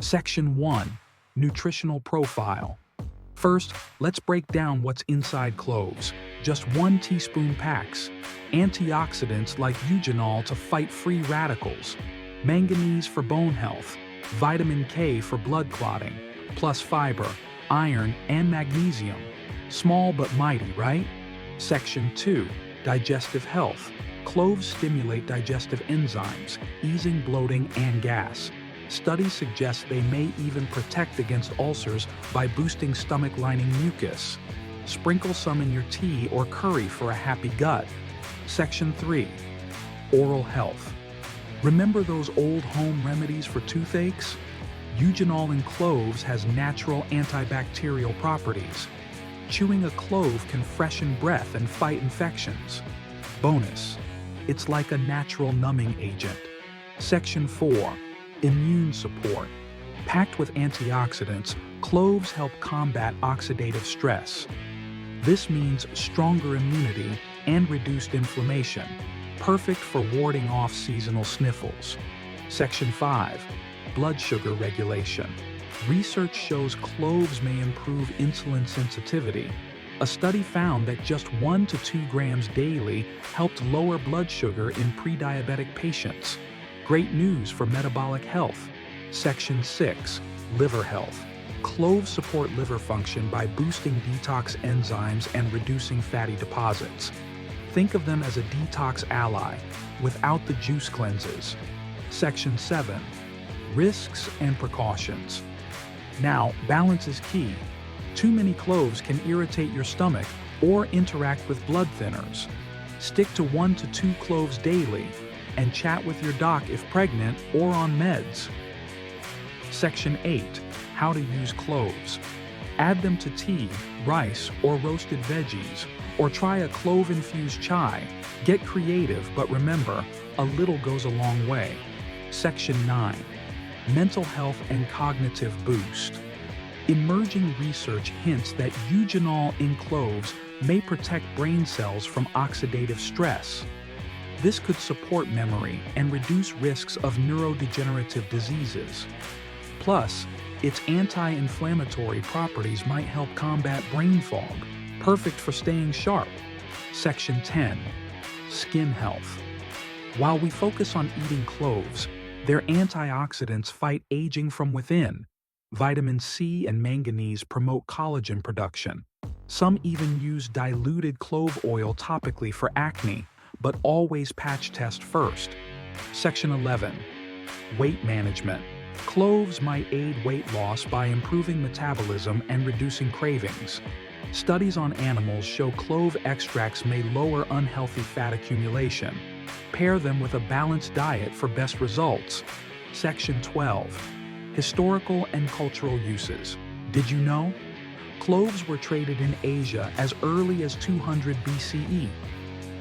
Section 1. Nutritional Profile. First, let's break down what's inside cloves. Just 1 teaspoon packs. Antioxidants like eugenol to fight free radicals. Manganese for bone health. Vitamin K for blood clotting. Plus fiber, iron, and magnesium. Small but mighty, right? Section 2. Digestive Health. Cloves stimulate digestive enzymes, easing bloating and gas. Studies suggest they may even protect against ulcers by boosting stomach lining mucus. Sprinkle some in your tea or curry for a happy gut. Section 3. Oral Health. Remember those old home remedies for toothaches? Eugenol in cloves has natural antibacterial properties. Chewing a clove can freshen breath and fight infections. Bonus: it's like a natural numbing agent. Section 4. Immune support. Packed with antioxidants, cloves help combat oxidative stress. This means stronger immunity and reduced inflammation, perfect for warding off seasonal sniffles. Section 5. Blood sugar regulation. Research shows cloves may improve insulin sensitivity. A study found that just 1 to 2 grams daily helped lower blood sugar in pre-diabetic patients. Great news for metabolic health. Section 6. Liver health. Cloves support liver function by boosting detox enzymes and reducing fatty deposits. Think of them as a detox ally, without the juice cleanses. Section 7. Risks and precautions. Now, balance is key. Too many cloves can irritate your stomach or interact with blood thinners. Stick to 1 to 2 cloves daily, and chat with your doc if pregnant or on meds. Section 8. How to use cloves. Add them to tea, rice, or roasted veggies, or try a clove-infused chai. Get creative, but remember, a little goes a long way. Section 9. Mental health and cognitive boost. Emerging research hints that eugenol in cloves may protect brain cells from oxidative stress. This could support memory and reduce risks of neurodegenerative diseases. Plus, its anti-inflammatory properties might help combat brain fog, perfect for staying sharp. Section 10. Skin health. While we focus on eating cloves, their antioxidants fight aging from within. Vitamin C and manganese promote collagen production. Some even use diluted clove oil topically for acne, but always patch test first. Section 11. Weight management. Cloves might aid weight loss by improving metabolism and reducing cravings. Studies on animals show clove extracts may lower unhealthy fat accumulation. Pair them with a balanced diet for best results. Section 12. Historical and cultural uses. Did you know? Cloves were traded in Asia as early as 200 BCE.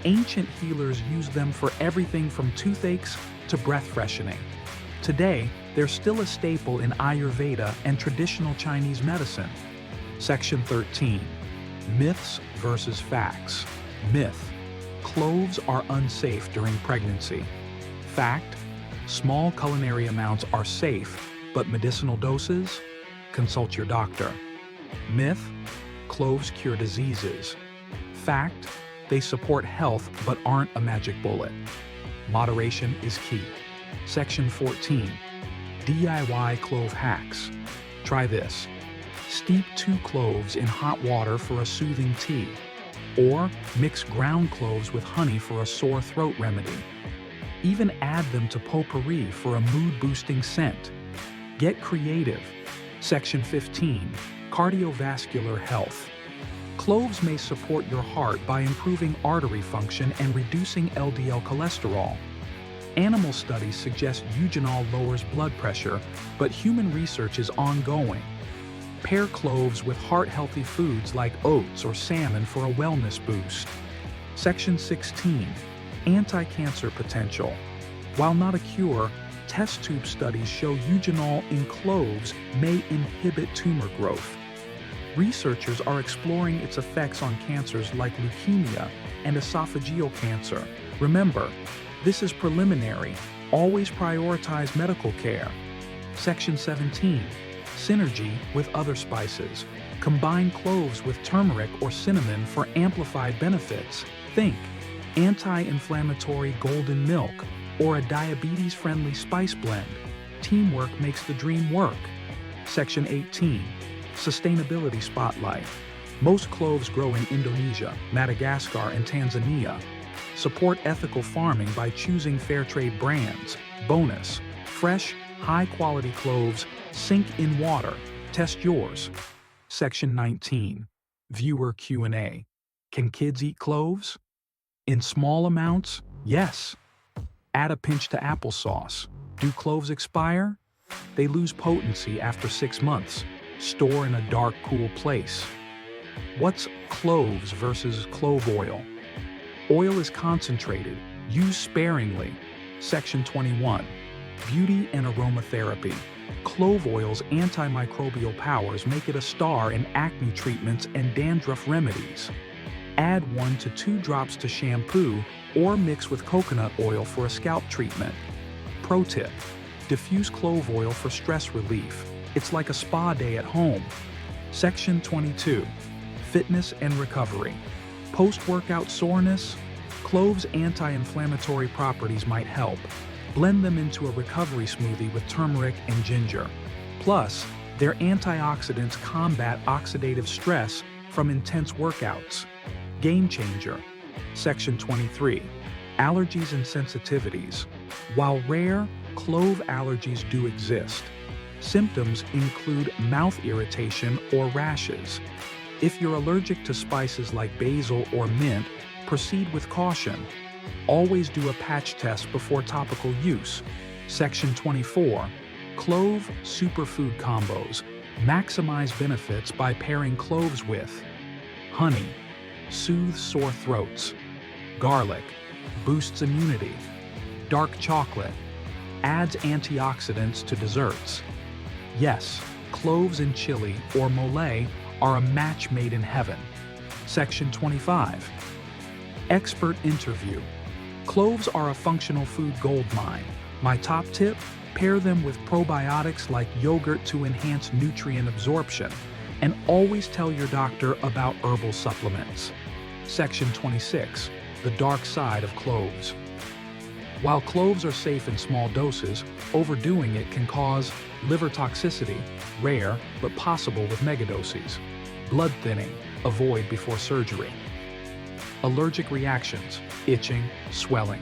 Ancient healers used them for everything from toothaches to breath freshening. Today, they're still a staple in Ayurveda and traditional Chinese medicine. Section 13. Myths versus facts. Myth: cloves are unsafe during pregnancy. Fact: small culinary amounts are safe, but medicinal doses? Consult your doctor. Myth: cloves cure diseases. Fact: they support health but aren't a magic bullet. Moderation is key. Section 14. DIY clove hacks. Try this. Steep 2 cloves in hot water for a soothing tea. Or mix ground cloves with honey for a sore throat remedy. Even add them to potpourri for a mood-boosting scent. Get creative. Section 15. Cardiovascular health. Cloves may support your heart by improving artery function and reducing LDL cholesterol. Animal studies suggest eugenol lowers blood pressure, but human research is ongoing. Pair cloves with heart-healthy foods like oats or salmon for a wellness boost. Section 16. Anti-cancer potential. While not a cure, test tube studies show eugenol in cloves may inhibit tumor growth. Researchers are exploring its effects on cancers like leukemia and esophageal cancer. Remember, this is preliminary. Always prioritize medical care. Section 17. Synergy with other spices. Combine cloves with turmeric or cinnamon for amplified benefits. Think anti-inflammatory golden milk or a diabetes-friendly spice blend. Teamwork makes the dream work. Section 18. Sustainability spotlight. Most cloves grow in Indonesia, Madagascar, and Tanzania. Support ethical farming by choosing fair trade brands. Bonus: fresh, high-quality cloves sink in water. Test yours. Section 19. Viewer Q&A. Can kids eat cloves? In small amounts, yes. Add a pinch to applesauce. Do cloves expire? They lose potency after 6 months. Store in a dark, cool place. What's cloves versus clove oil? Oil is concentrated. Use sparingly. Section 21. Beauty and aromatherapy. Clove oil's antimicrobial powers make it a star in acne treatments and dandruff remedies. Add 1 to 2 drops to shampoo or mix with coconut oil for a scalp treatment. Pro tip: diffuse clove oil for stress relief. It's like a spa day at home. Section 22. Fitness and recovery. Post-workout soreness? Cloves' anti-inflammatory properties might help. Blend them into a recovery smoothie with turmeric and ginger. Plus, their antioxidants combat oxidative stress from intense workouts. Game changer. Section 23. Allergies and sensitivities. While rare, clove allergies do exist. Symptoms include mouth irritation or rashes. If you're allergic to spices like basil or mint, proceed with caution. Always do a patch test before topical use. Section 24. Clove Superfood combos. Maximize benefits by pairing cloves with honey. Soothes sore throats. Garlic. Boosts immunity. Dark chocolate. Adds antioxidants to desserts. Yes, cloves in chili or mole are a match made in heaven. Section 25. Expert interview. Cloves are a functional food goldmine. My top tip: pair them with probiotics like yogurt to enhance nutrient absorption. And always tell your doctor about herbal supplements. Section 26. The dark side of cloves. While cloves are safe in small doses, overdoing it can cause liver toxicity, rare but possible with megadoses. Blood thinning, avoid before surgery. Allergic reactions, itching, swelling.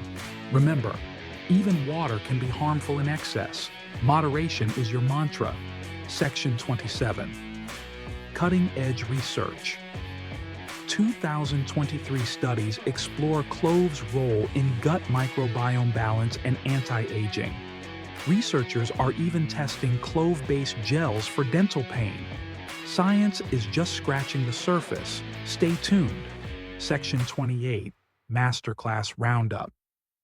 Remember, even water can be harmful in excess. Moderation is your mantra. Section 27. Cutting-edge research. 2023 studies explore cloves' role in gut microbiome balance and anti-aging. Researchers are even testing clove-based gels for dental pain. Science is just scratching the surface. Stay tuned. Section 28. Masterclass Roundup.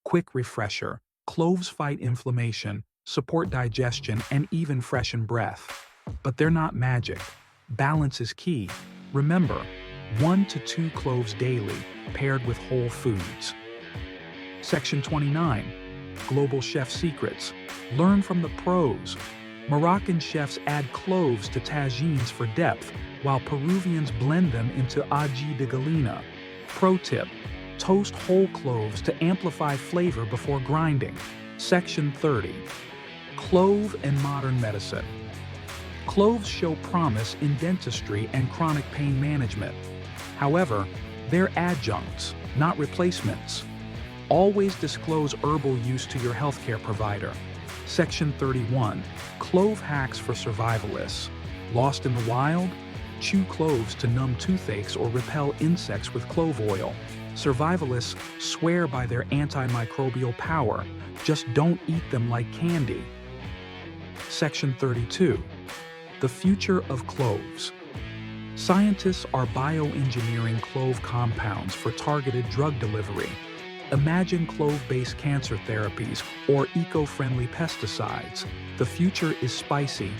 Quick refresher. Cloves fight inflammation, support digestion, and even freshen breath. But they're not magic. Balance is key. Remember, 1 to 2 cloves daily, paired with whole foods. Section 29. Global Chef Secrets. Learn from the pros. Moroccan chefs add cloves to tagines for depth, while Peruvians blend them into ají de gallina. Pro tip: toast whole cloves to amplify flavor before grinding. Section 30. Clove and modern medicine. Cloves show promise in dentistry and chronic pain management. However, they're adjuncts, not replacements. Always disclose herbal use to your healthcare provider. Section 31. Clove hacks for survivalists. Lost in the wild? Chew cloves to numb toothaches or repel insects with clove oil. Survivalists swear by their antimicrobial power. Just don't eat them like candy. Section 32. The future of cloves. Scientists are bioengineering clove compounds for targeted drug delivery. Imagine clove-based cancer therapies or eco-friendly pesticides. The future is spicy,